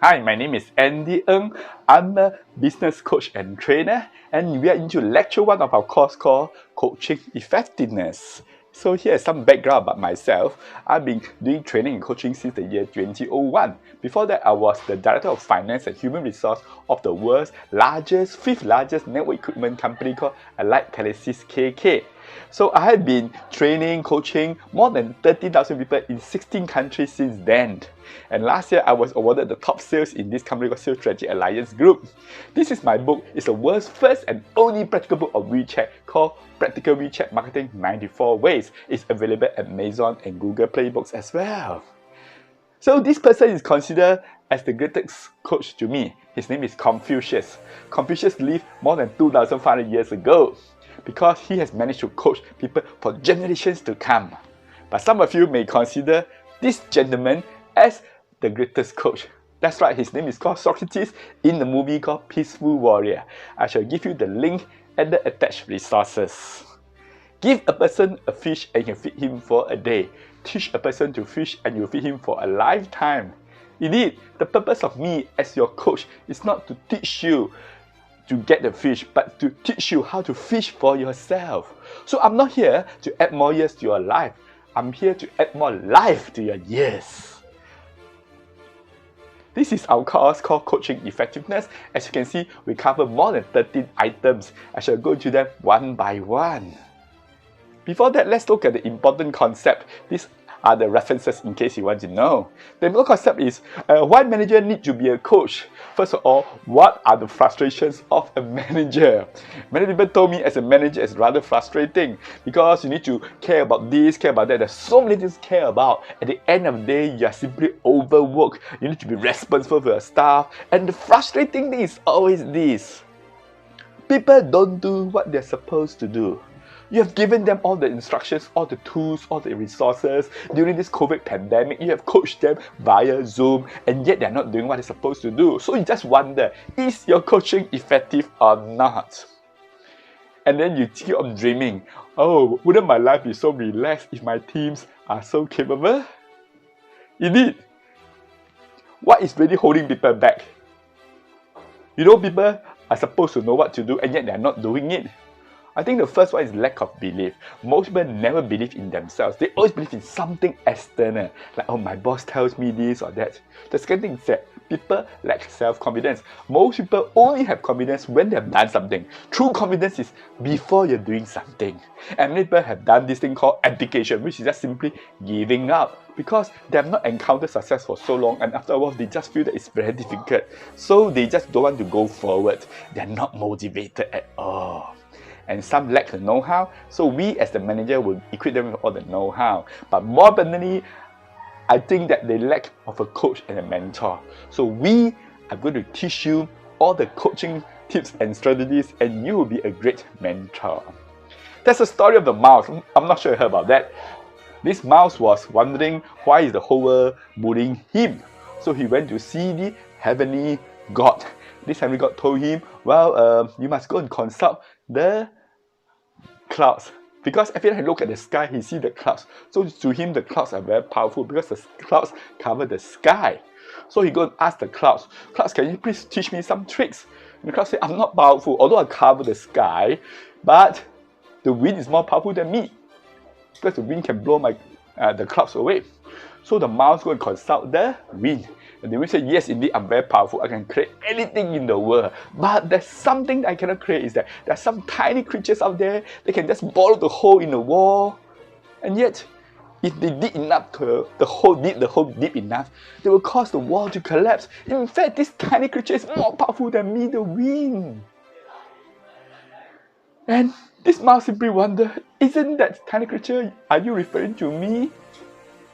Hi, my name is Andy Ng. I'm a business coach and trainer, and we are into lecture 1 of our course called Coaching Effectiveness. So here's some background about myself. I've been doing training and coaching since the year 2001. Before that, I was the Director of Finance and Human Resource of the world's fifth largest network equipment company called Allied Telesis KK. So I have been training, coaching more than 30,000 people in 16 countries since then. And last year, I was awarded the top sales in this company called Sales Strategy Alliance Group. This is my book. It's the world's first and only practical book of WeChat called Practical WeChat Marketing 94 Ways. It's available at Amazon and Google Play Books as well. So this person is considered as the greatest coach to me. His name is Confucius. Confucius lived more than 2,500 years ago because he has managed to coach people for generations to come. But some of you may consider this gentleman as the greatest coach. That's right, his name is called Socrates in the movie called Peaceful Warrior. I shall give you the link and the attached resources. Give a person a fish and you feed him for a day. Teach a person to fish and you feed him for a lifetime. Indeed, the purpose of me as your coach is not to teach you to get the fish, but to teach you how to fish for yourself. So I'm not here to add more years to your life. I'm here to add more life to your years. This is our course called Coaching Effectiveness. As you can see, we cover more than 13 items. I shall go through them one by one. Before that, let's look at the important concept. These are the references in case you want to know. The important concept is why manager need to be a coach. First of all, what are the frustrations of a manager? Many people told me as a manager it's rather frustrating because you need to care about this, care about that. There's so many things to care about. At the end of the day, you are simply overworked. You need to be responsible for your staff. And the frustrating thing is always this. People don't do what they're supposed to do. You have given them all the instructions, all the tools, all the resources. During this COVID pandemic, you have coached them via Zoom, and yet they're not doing what they're supposed to do. So you just wonder, is your coaching effective or not? And then you keep on dreaming, oh, wouldn't my life be so relaxed if my teams are so capable? Indeed, what is really holding people back? You know, people are supposed to know what to do, and yet they're not doing it. I think the first one is lack of belief. Most people never believe in themselves. They always believe in something external. Like, oh, my boss tells me this or that. The second thing is that people lack self-confidence. Most people only have confidence when they have done something. True confidence is before you're doing something. And many people have done this thing called abdication, which is just simply giving up. Because they have not encountered success for so long, and after a while they just feel that it's very difficult. So they just don't want to go forward. They're not motivated at all. And some lack the know-how, so we as the manager will equip them with all the know-how. But more importantly, I think that they lack of a coach and a mentor. So we are going to teach you all the coaching tips and strategies, and you will be a great mentor. That's the story of the mouse. I'm not sure you heard about that. This mouse was wondering why is the whole world bullying him. So he went to see the heavenly God. This heavenly God told him, well, you must go and consult the clouds, because every time he look at the sky, he see the clouds. So to him, the clouds are very powerful because the clouds cover the sky. So he go and ask the clouds, can you please teach me some tricks? And the clouds say, I'm not powerful, although I cover the sky, but the wind is more powerful than me, because the wind can blow the clouds away. So the mouse go and consult the wind. And the wind said, yes, indeed, I'm very powerful. I can create anything in the world. But there's something that I cannot create, is that there are some tiny creatures out there. They can just borrow the hole in the wall. And yet, if they dig enough, the hole deep enough, they will cause the wall to collapse. In fact, this tiny creature is more powerful than me, the wind. And this mouse simply wondered, isn't that tiny creature, are you referring to me?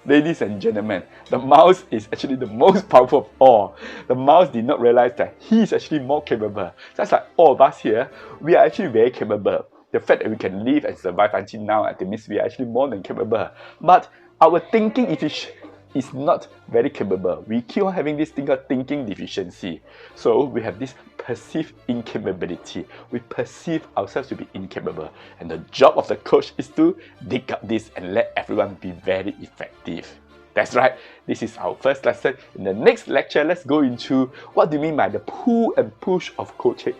Ladies and gentlemen, the mouse is actually the most powerful of all. The mouse did not realize that he is actually more capable. Just like all of us here, we are actually very capable. The fact that we can live and survive until now, that means we are actually more than capable. But our thinking is not very capable. We keep on having this thing called thinking deficiency. So we have this perceived incapability. We perceive ourselves to be incapable. And the job of the coach is to dig up this and let everyone be very effective. That's right, this is our first lesson. In the next lecture, let's go into what do you mean by the pull and push of coaching.